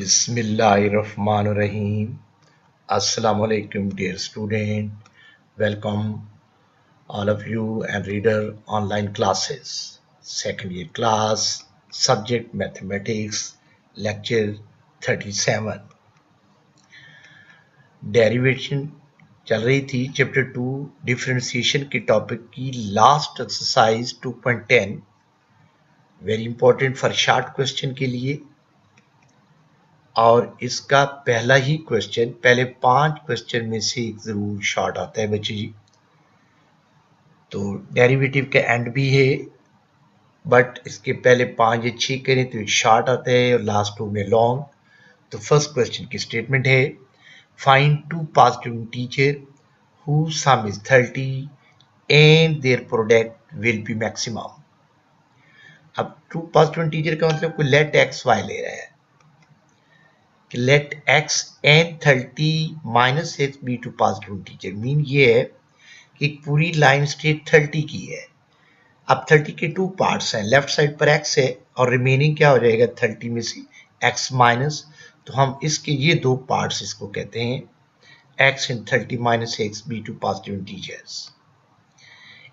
Bismillahirrahmanirrahim. Assalamu alaikum, dear student. Welcome all of you and reader online classes. Second year class, subject mathematics, lecture 37. Derivation चल रही थी chapter 2 differentiation के topic की last exercise 2.10 very important for short question के लिए। और इसका पहला ही क्वेश्चन, पहले 5 क्वेश्चन में से एक जरूर शॉर्ट आता है बच्चे जी। तो डेरिवेटिव का एंड भी है, बट इसके पहले 5 या 6 करें तो एक शॉर्ट आता है और लास्ट 2 में लॉन्ग। तो फर्स्ट क्वेश्चन की स्टेटमेंट है, find 2 positive integer who some is 30 and their product will be maximum. अब 2 पॉजिटिव इंटीजर का मतलब कोई लेट एक्स वाई ले रहा है कि let x and 30 minus x be to positive integer। Mean ये है कि पूरी लाइन स्टेट 30 की है। अब 30 के 2 पार्ट्स हैं, लेफ्ट साइड पर x है और रिमेनिंग क्या हो जाएगा 30 में से x माइनस। तो हम इसके ये 2 पार्ट्स इसको कहते हैं x and 30 minus x be to positive integers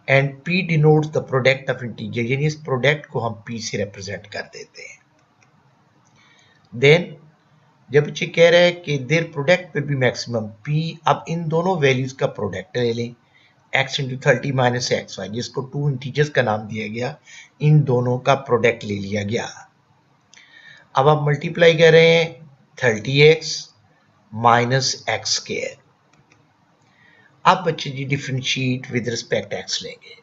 and p denotes the product of integer, यानी इस प्रोडक्ट को हम p से रिप्रेजेंट कर देते हैं। देन जब बच्चे कह रहे हैं कि their product will be maximum p, अब इन दोनों वैल्यूज का प्रोडक्ट ले लें x into 30 minus x y, जिसको 2 इंटीजर्स का नाम दिया गया, इन दोनों का प्रोडक्ट ले लिया गया। अब आप मल्टीप्लाई कर रहे हैं 30x माइनस एक्स स्क्वायर। अब बच्चे जी डिफरेंशिएट विद रिस्पेक्ट x लेंगे।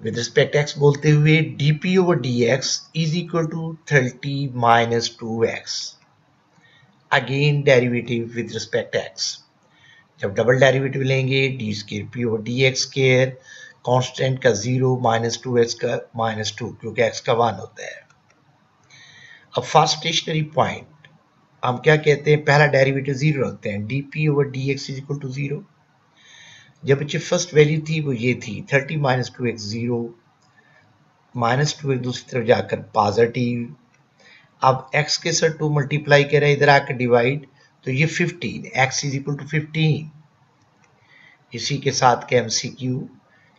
विद रिस्पेक्ट x बोलते हुए dp over dx is equal to 30 minus 2x। Again derivative with respect x। जब डबल डेरिवेटिव लेंगे d square p over d x square, constant का 0 minus 2x का minus 2, क्योंकि x का 1 होता है। अब फर्स्ट स्टेशनरी पॉइंट हम क्या कहते हैं, पहला डेरिवेटिव 0 रखते हैं, d p over d x is equal to 0। जब बच्चे फर्स्ट वैल्यू थी वो ये थी 30 माइनस 2x 0, माइनस 2x दूसरी तरफ जाकर पॉजिटिव। अब x के साथ 2 मल्टीप्लाई करें, इधर आकर डिवाइड, तो ये 15, x इज इक्वल टू 15। इसी के साथ के MCQ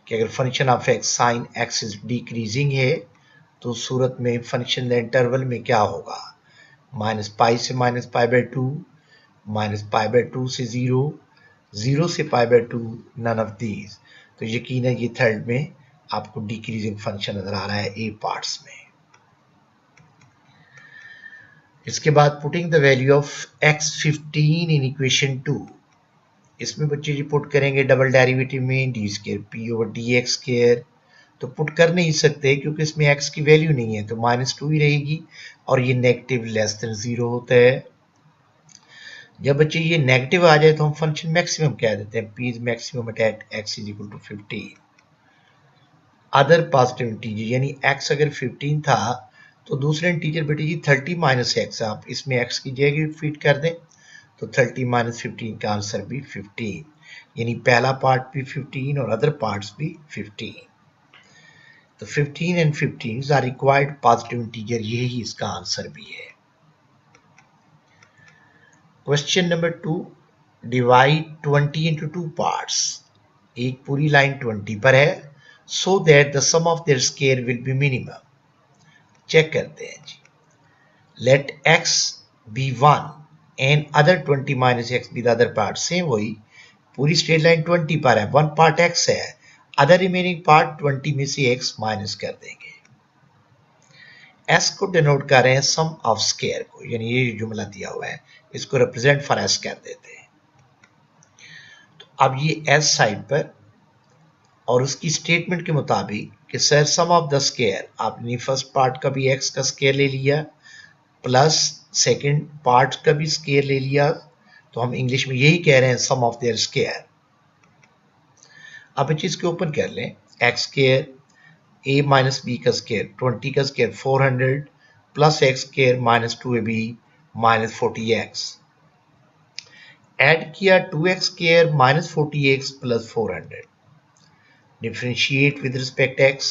कि अगर function of x sine x is decreasing है तो सूरत में फंक्शन इंटरवल में क्या होगा, माइनस पाई से minus pi by 2, minus pi by 2 से 0, 0 से pi by 2, none of these. तो यकीन है ये थर्ड में आपको डिक्रीजिंग फंक्शन नजर आ रहा है ए पार्ट्स में। इसके बाद putting the value of x15 in equation 2, इसमें बच्चे जी पुट करेंगे डबल डेरिवेटिव में D square p over d x square. तो पुट कर नहीं सकते क्योंकि इसमें x की वैल्यू नहीं है, तो माइनस 2 ही रहेगी और ये नेगेटिव लेस देन 0 होता है। जब बच्चे ये नेगेटिव आ जाए तो हम फंक्शन मैक्सिमम कह देते हैं, p is maximum at x is equal to 15। Other positive integer यानी x अगर 15 था तो दूसरे इंटीजर बेटे जी 30 माइनस एक्स, आप इसमें x की जगह फीड कर दें तो 30 माइनस 15 का आंसर भी 15, यानी पहला पार्ट भी 15 और अदर पार्ट्स भी 15। तो 15 and 15 are required positive integer, यही इसका आंसर भी है। Question number 2, divide 20 into 2 parts. एक पूरी लाइन 20 पर है, so that the sum of their square will be minimum. Check करते हैं जी। Let x be 1 and other 20 minus x be the other part. Same वही, पूरी स्ट्रेट लाइन 20 पर है, 1 पार्ट x है, अदर रिमेनिंग पार्ट 20 में से x माइनस कर देंगे। s को डिनोट कर रहे हैं सम ऑफ स्क्वायर को, यानी ये जुमला दिया हुआ है इसको रिप्रेजेंट फॉर s कर देते हैं। तो अब ये s साइड पर और उसकी स्टेटमेंट के मुताबिक कि sir sum of the square, आपने फर्स्ट पार्ट का भी x का स्क्वायर ले लिया प्लस सेकंड पार्ट का भी स्क्वायर ले लिया, तो हम इंग्लिश में यही कह रहे हैं सम ऑफ देयर स्क्वायर। अब इस चीज को ओपन कर लें, x square a minus b का स्क्वायर 20 का square 400 plus x square minus 2ab minus 40x, add किया 2x square minus 40x plus 400, differentiate with respect x।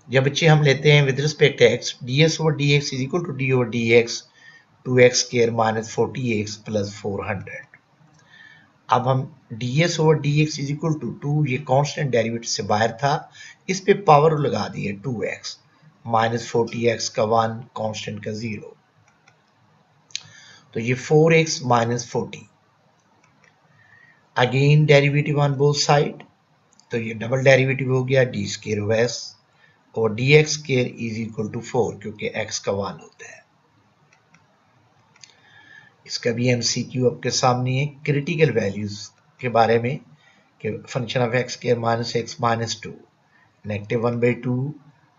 जब बच्चे हम लेते हैं with respect x d s over d x is equal to d over d x 2x² minus 40x plus 400। अब हम ds over dx is equal to 2, ये constant derivative से बाहर था, इस पे पावर लगा दी है 2x माइनस 40x का 1 कांस्टेंट का 0, तो ये 4x minus 40। Again derivative on both side, तो ये डबल डेरिवेटिव हो गया डी स्क्वायर ऑफ s और dx square is equal to 4, क्योंकि x का 1 होता है। इसका भी एमसीक्यू आपके सामने है क्रिटिकल वैल्यूज के बारे में कि function of x square minus x minus 2 negative 1/2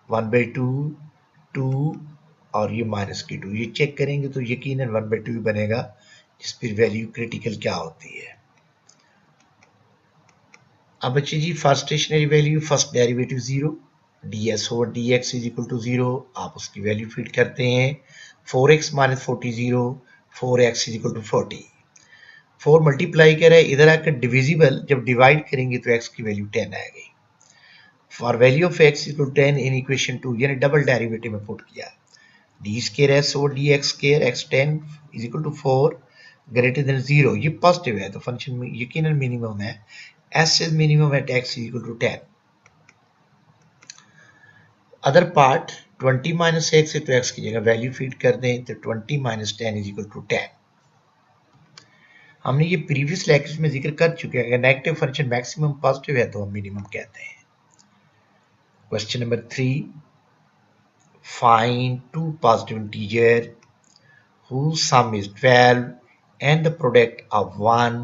1/2 2 और ये माइनस की 2, ये चेक करेंगे तो यकीनन 1/2 बनेगा, जिस पर वैल्यू क्रिटिकल क्या होती है। अब बच्चे जी first stationary value first derivative 0, ds over dx is equal to 0, आप उसकी वैल्यू फिट करते हैं 4x minus 40 0, 4x is equal to 40, 4 multiply करें इधर आकर डिविजिबल, जब डिवाइड करेंगे तो x की वैल्यू 10 आएगी। For value of x equal 10 in equation 2, यानी डबल डेरिवेटिव में पुट किया d square s over d x square x 10 is equal to 4 greater than 0, ये पॉजिटिव है तो फंक्शन में यकीनन मिनिमम है, s is minimum at x is equal to 10। Other part 20 minus x है तो x की जगह वैल्यू फीड कर दें तो 20 माइनस 10 इज इक्वल टू 10। हमने ये प्रीवियस लेक्चर में जिक्र कर चुके हैं, अगर नेगेटिव फंक्शन मैक्सिमम पॉजिटिव है तो हम मिनिमम कहते हैं। Question number 3, find two positive integer whose sum is 12 and the product of one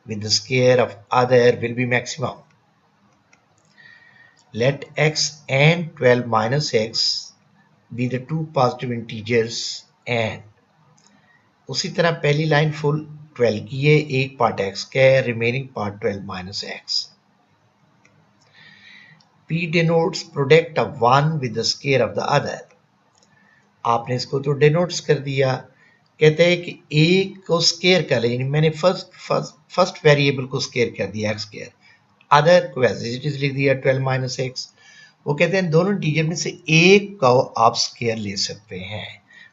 with the square of other will be maximum. Let x and 12 minus x be the two positive integers and उसी तरह पहली line full 12 की है, एक part x का है, remaining part 12 minus x। P denotes product of one with the square of the other. आपने इसको तो डिनोट्स कर दिया, कहते हैं कि एक को स्केयर कर ले, यानी मैंने फर्स्ट वेरिएबल को स्केयर कर दिया एक्स स्केयर, अदर को एज इट इज लिख दिया 12 माइनस एक्स। वो कहते हैं दोनों इंटीजर में से एक को आप स्केयर ले सकते हैं,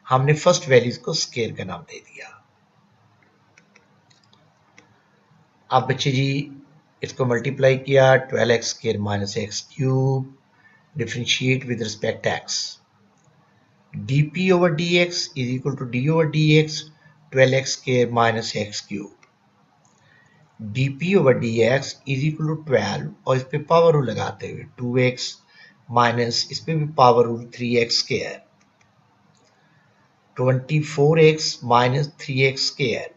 हमने फर्स्ट वैल्यूज को स्केयर का नाम दे दिया। अब बच्चे जी इसको मल्टीप्लाई किया 12x square minus x cube, differentiate with respect x, dp over dx is equal to d over dx 12x square minus x cube, dp over dx is equal to 12 और इस पे पावर रूल लगाते हुए 2x minus इस पे भी power rule 3x square, 24x minus 3x square,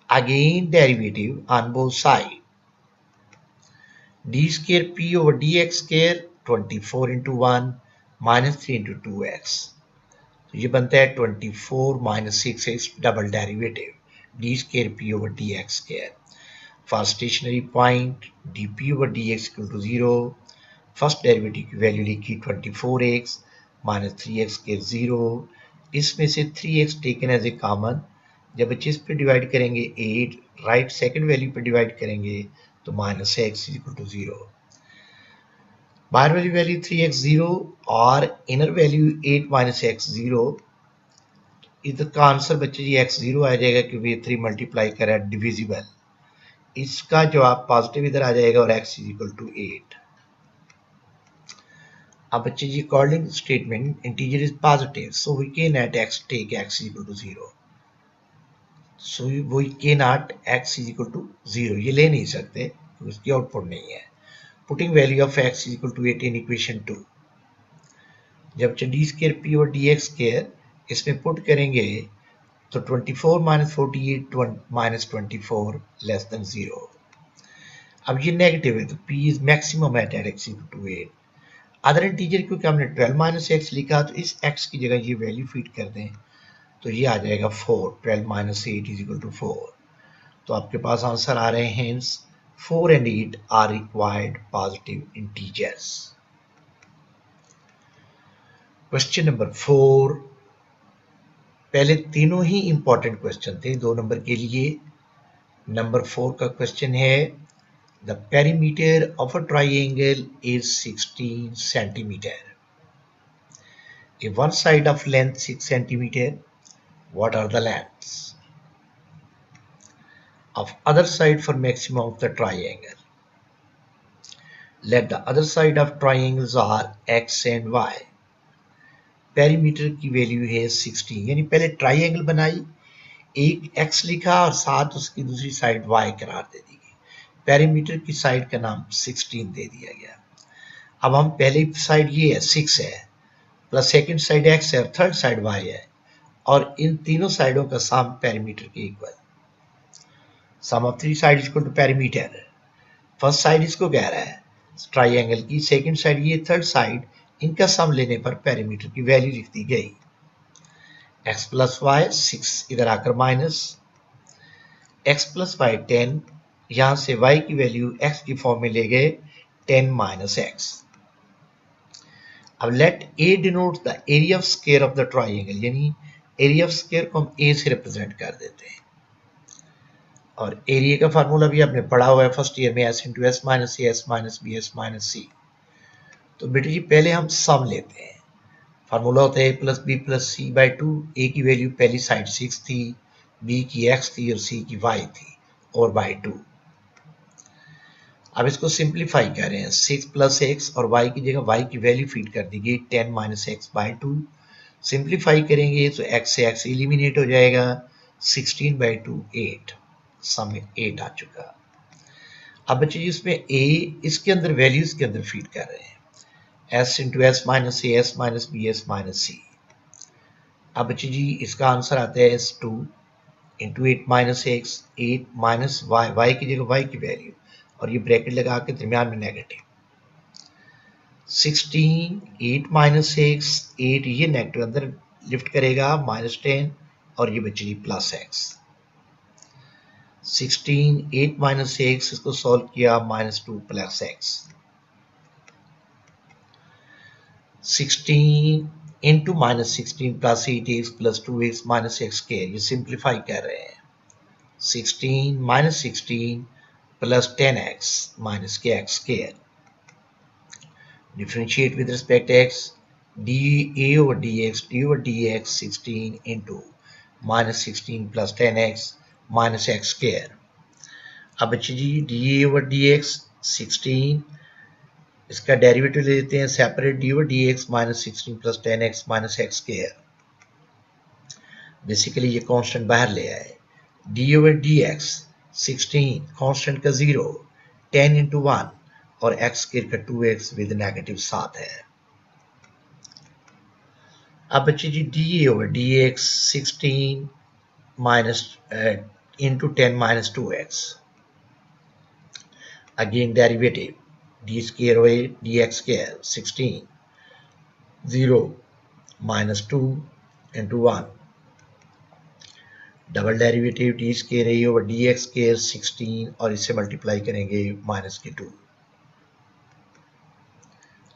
again derivative on both sides, d square p over dx square 24 into 1 minus 3 into 2x, तो ये बनता है 24 minus 6x double derivative d square p over d x square. For stationary point d p over d x equal to 0, first derivative की value लिखी 24x minus 3x square 0, इसमें से 3x taken as a common, जब बच्चे इस पे divide करेंगे 8, right second value पे डिवाइड करेंगे तो माइनस x इक्वल टू 0, बाहर वाली वैल्यू 3x 0 और इनर वैल्यू 8 माइनस एक्स 0, इधर का आंसर बच्चे जी x 0 आ जाएगा क्योंकि ये 3 मल्टीप्लाई करा डिविजिबल, इसका जवाब पॉजिटिव इधर आ जाएगा और x इज इक्वल टू 8। अब बच्चे जी according statement integer is positive so we can at x take x equal to 0, so we can not x is equal to 0, ये ले नहीं सकते उसकी आउटपुट नहीं है। Putting value of x is equal to 8 in equation 2, जब D square P और D x square इसमें पुट करेंगे तो 24 माइनस 48 माइनस 24 लेस देन 0। अब ये नेगेटिव है तो p is maximum at x equal to 8। Other integer क्योंकि हमने 12 माइनस एक्स लिखा तो इस x की जगह ये वैल्यू फीड कर दें तो ये आ जाएगा 4, 12 माइनस 8 इज इक्वल टू 4, तो आपके पास आंसर आ रहे हैं 4 and 8 are required positive integers. Question number 4, पहले तीनों ही इंपॉर्टेंट क्वेश्चन थे 2 नंबर के लिए। नंबर 4 का क्वेश्चन है The perimeter of a triangle is 16 centimeter. If one side of length 6 centimeter, what are the lengths of other side for maximum of the triangle? Let the other side of triangles are x and y. Perimeter की value है 16, यानी पहले triangle बनाई, एक x लिखा और साथ उसकी दूसरी साइड y करार दे दी गई। पेरीमीटर की साइड का नाम 16 दे दिया गया। अब हम पहली साइड ये है 6 है, प्लस सेकंड साइड x है और थर्ड साइड y है, और इन तीनों साइडों का सम पेरीमीटर के equal. Sum of three side equal to perimeter. First side इसको कह रहा है ट्राइंगल की, सेकंड साइड ये, थर्ड साइड, इनका सम लेने पर पेरीमीटर की वैल्यू लिख दी गई। x प्लस वाई 6 इधर आकर माइनस, x प्लस वाई 10, यहां से y की वैल्यू x की फॉर्म में ले गए 10 माइनस x। अब let a denote the area of square of the triangle, यानी एरिया ऑफ स्क्वायर को हम a से रिप्रेजेंट कर देते हैं। और एरिया का फार्मूला भी आपने पढ़ा हुआ है फर्स्ट ईयर में, s into s minus c, s minus b, s minus c. तो बेटा जी पहले हम सम लेते हैं। फार्मूला होता है a plus b plus c by 2। A की वैल्यू पहली साइड 6 थी, बी की x थी और सी की y थी, और बाई 2। अब इसको सिंप्लीफाई कर रहे हैं, 6 प्लस एक्स और y की जगह y की वैल्यू फीड कर दी गई 10 माइनस एक्स बाई 2। सिंप्लीफाई करेंगे तो x से x एलिमिनेट हो जाएगा, 16 बाई 2 8, सम में 8 आ चुका। अब बच्चे जी इसमें a इसके अंदर वैल्यूज के अंदर फीड कर रहे हैं, s into s minus c, s minus b, s minus c. अब बच्चे जी इसका आंसर आता है s2 into 8 minus x, 8 minus y, y की जगह y की वैल्यू, और ये ब्रैकेट लगा के दरमियान में नेगेटिव। 16 8 माइनस एक्स, 8 ये नेगेटिव अंदर लिफ्ट करेगा माइनस 10, और ये बच्चे जी प्लस एक्स। 16 8 माइनस एक्स, इसको सॉल्व किया minus 2 plus x. 16 into minus 16 plus 8x plus 2x minus x square, ये सिंप्लीफाई कर रहे हैं। 16 माइनस 16 प्लस 10x माइनस के x square, differentiate with respect x, dA over dx, d over dx 16 into minus 16 plus 10x minus x square. अब बच्चे जी dA over dx 16, इसका derivative ले लेते हैं separate, D over d x minus 16 plus 10x minus x square. Basically ये constant बाहर ले आए, D over d x 16 constant का 0, 10 इंटू 1 और एक्स स्क्वायर का 2x विद नेगेटिव साथ है। अब बच्चे G D over d x 16 minus into 10 minus 2x, again derivative d square over dx square 16 0 minus 2 into 1, double derivative d square a over dx square 16 और इससे multiply करेंगे minus के 2।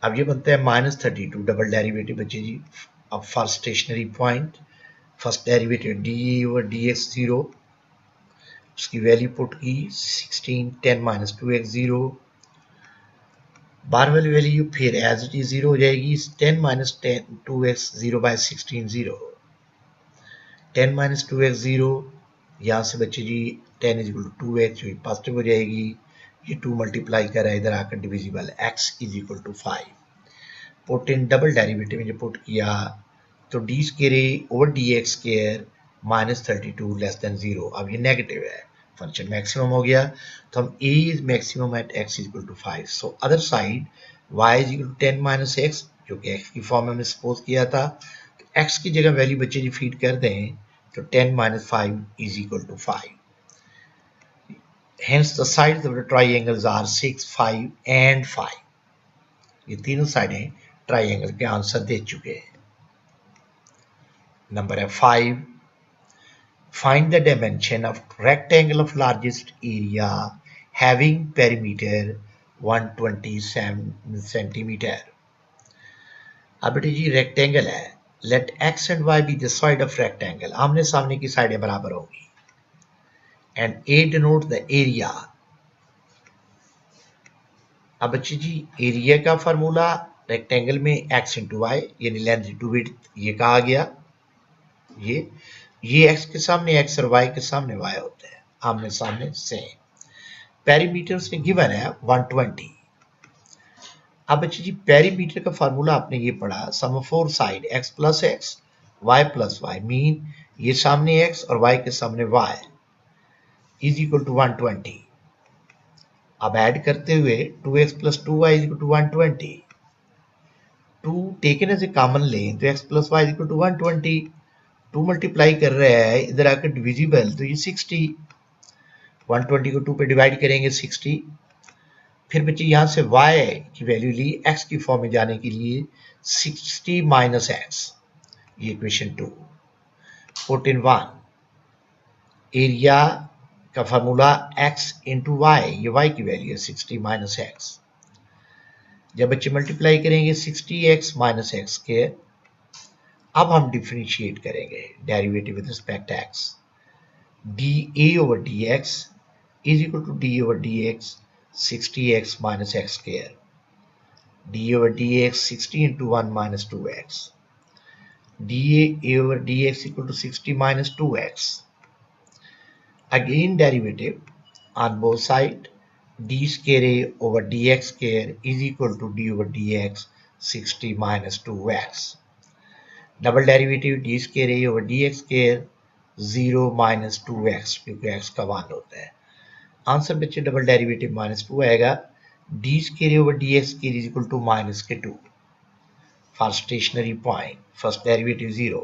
अब ये बनता है माइनस 32, डबल डेरिवेटिव बच्चे जी। अब first stationery point, first derivative d over dx 0, उसकी वैल्यू पुट की 16 10 माइनस 2x 0, बार वाली वैल्यू फिर एज इट इज 0 हो जाएगी, 10 minus 10 2x 0 bye 16 0, 10 minus 2x 0, यहाँ से बच्चे जी 10 इज इक्वल टू 2x, जो पॉजिटिव हो जाएगी, ये 2 मल्टीप्लाई कर रहा है इधर आकर divisible, x is equal to 5। Put in double derivative में जो पुट किया तो d square over d x square minus 32 less than 0, अब ये नेगेटिव है, फंक्शन मैक्सिमम हो गया, तो हम a is maximum at x is equal to 5, so other side y is equal to 10 minus x, जो कि x की फॉर्म में हमने सपोज किया था, तो x की जगह वैल्यू बच्चे जी फीड कर दें तो 10 minus 5 is equal to 5, hence the sides of the triangles are 6 5 and 5। ये तीनों साइडें ट्राइंगल के आंसर दे चुके हैं। नंबर है 5, find the dimension of rectangle of largest area having perimeter 127 centimeter। अब बेटे जी रेक्टेंगल है, let x and y be the side of rectangle, आमने सामने की साइडें बराबर होंगी, and a denote the area अब बच्चे जी एरिया का फार्मूला रेक्टेंगल में x इंटू वाई यानी लेंथ इंटू विड्थ ये कहा गया। ये x के सामने x और y के सामने y होता है, आमने सामने सेम। पेरीमीटर्स ने गिवन है 120। अब बच्चे जी पेरीमीटर का फार्मूला आपने ये पढ़ा, sum of four side x plus x y plus y, mean ये सामने x और y के सामने y इज इक्वल टू 120। अब ऐड करते हुए 2x plus 2y is equal to 120। 2 taken as a common लें तो x plus y is equal to 120। 2 multiply कर रहा है इधर आकर डिविजिबल तो ये 60। 120 को 2 पे डिवाइड करेंगे 60। फिर बच्चे यहाँ से y की वैल्यू ली x की फॉर्म में जाने के लिए 60 माइनस एक्स, ये इक्वेशन 2। पुट इन 1 एरिया का फार्मूला x इंटू वाई, ये y की वैल्यू है 60 माइनस एक्स। जब बच्चे मल्टीप्लाई करेंगे 60x माइनस एक्स के, अब हम डिफरेंशिएट करेंगे derivative with respect x। D over d x is equal to d over d x 60x minus x square. d over dx 60 into 1 minus 2x. dA over dx equal to 60 minus 2x. Again derivative on both sides. d square a over dx square is equal to d over dx 60 minus 2x. Double derivative d square a over dx square 0 minus 2x क्योंकि x का 1 होता है। Answer बच्चे double derivative -2 आएगा। D square over d x square is equal to -2 for stationary point. First derivative 0,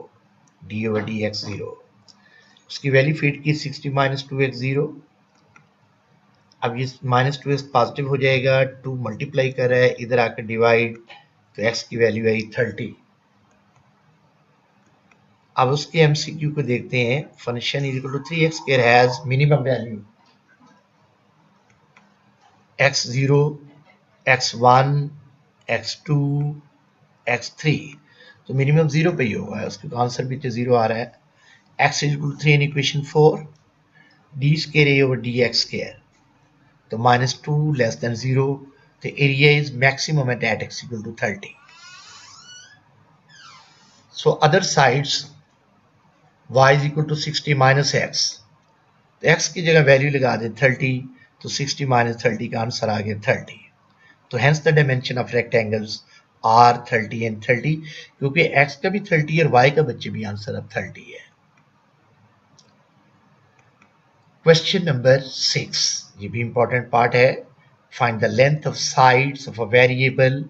d over d x 0, उसकी value fit की 60 -2x 0। अब ये -2x पॉजिटिव हो जाएगा, 2 मल्टीप्लाई कर रहा है इधर आकर डिवाइड तो x की वैल्यू आई 30। अब उसके एमसीक्यू को देखते हैं। Function is equal to 3x square has minimum value x0, x1, x2, x3, तो मिनिमम 0 पे ही होगा, उसका आंसर भी तो 0 आ रहा है। x is equal to 3 in equation 4, d square a over d x square, तो -2 लेस देन 0, तो area is maximum at x equal to 30। So other sides y is equal to 60 minus x, तो x की जगह value लगा दें 30, तो 60 minus 30 का answer आ गया 30। तो hence the dimension of rectangles are 30 and 30, क्योंकि x का भी 30 और y का बच्चे भी आंसर अब 30 है। क्वेश्चन नंबर 6, ये भी इंपॉर्टेंट पार्ट है। Find the length of sides of a variable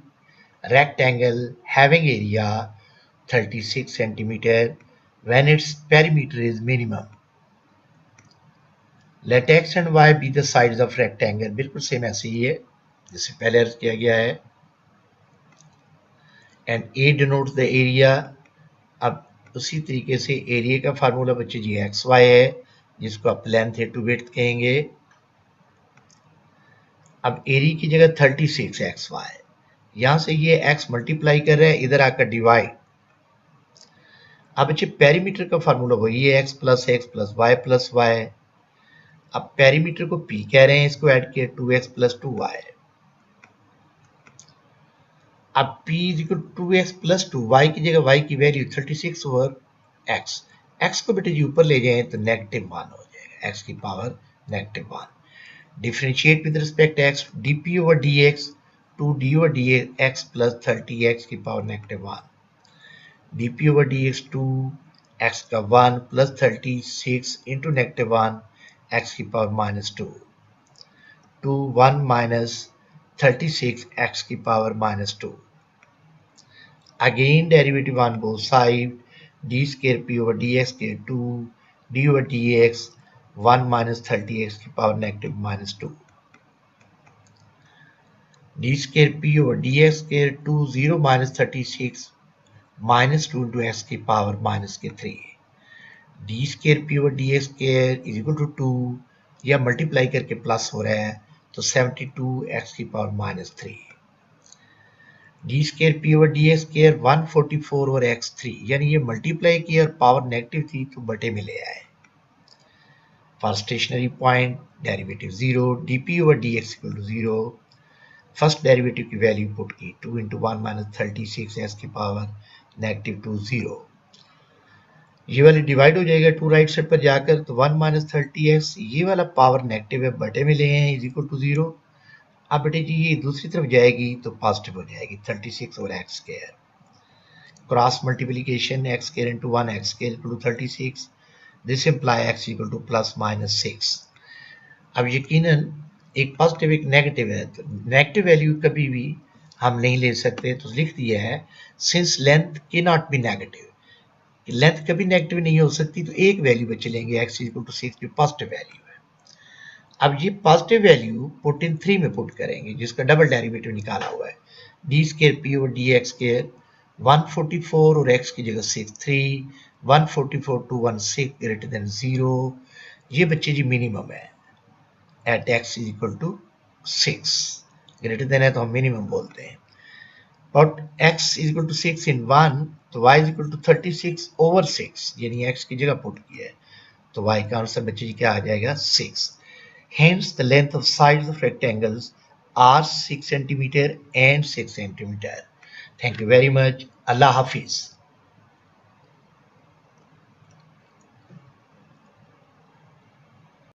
rectangle having area 36 centimeter when its perimeter is minimum. Let x and y be the sides of rectangle। बिल्कुल same ऐसे ही है जैसे पहले अर्ज किया गया है। And a denotes the area। अब उसी तरीके से एरिया का फार्मूला बच्चे जी एक्स वाई है, जिसको आप लेंथ इंटू विड्थ कहेंगे। अब एरिया की जगह 36 एक्स वाई, यहां से ये x मल्टीप्लाई कर रहे हैं इधर आकर डिवाइड। अब बच्चे पेरीमीटर का फार्मूला वही है x plus y plus y. अब पेरीमीटर को p कह रहे हैं, इसको ऐड किया 2x प्लस 2y। अब p is equal 2x plus 2, y की जगह y की वैल्यू 36 ओवर x। x को बेटे जी ऊपर ले जाएं तो -1 हो जाएगा, x की power -1। Differentiate with respect x, dp over dx 2d over dx plus 30x की power -1। dp over dx 2x का 1 प्लस 36 इंटू -1 x की पावर -2, 2 1 माइनस 36 x की power -2। Again derivative on both side, D square p over dx के 2 d over dx 1 minus 30x की power -2, d square p over dx के 2 0 minus 36 -2 into x की power -3। D square p over dx square is equal to 2, या multiply करके plus हो रहा है तो 72x की power -3। D square p over dx square 144 over x3, यानी ये मल्टीप्लाई किया और पावर नेगेटिव थी तो बटे में ले आए। For stationary point derivative 0, dp over dx equal to 0, first derivative की वैल्यू पुट की 2 इंटू 1 माइनस 36 एक्स की पावर -2 0। ये वाली डिवाइड हो जाएगा 2 राइट साइड पर जाकर, तो 1 माइनस 30x, ये वाला पावर नेगेटिव है, बटे में ले हैं इज इक्वल टू 0। अब बेटे जी ये दूसरी तरफ जाएगी तो पॉजिटिव हो जाएगी 36 और x square. Cross multiplication x square into 1 x square equal to 36, this imply x equal to plus minus 6। अब यकीनन एक पॉजिटिव एक नेगेटिव है, तो नेगेटिव वैल्यू कभी भी हम नहीं ले सकते, तो लिख दिया है सिंस लेंथ के नॉट बी नेगेटिव, लेंथ कभी नेगेटिव नहीं हो सकती, तो एक वैल्यू बचे लेंगे एक्स इक्वल टू 6 जो पॉजिटिव वैल्यू है। अब ये पॉजिटिव वैल्यू पुट इन 3 में पुट करेंगे जिसका डबल डेरिवेटिव निकाला हुआ है, D square p over d x square 144 और x की जगह 6 3 144 टू 16 ग्रेटर देन 0, ये बच्चे जी मिनिमम है at x is equal to 6, greater than है तो हम मिनिमम बोलते हैं, but x is equal to 6 in 1, तो y is equal to 36 over 6, यानी x की जगह पुट किया है, तो y का आंसर बच्चे जी क्या आ जाएगा 6। Hence the length of sides of rectangles are 6 centimeter and 6 centimeter. Thank you very much. Allah Hafiz.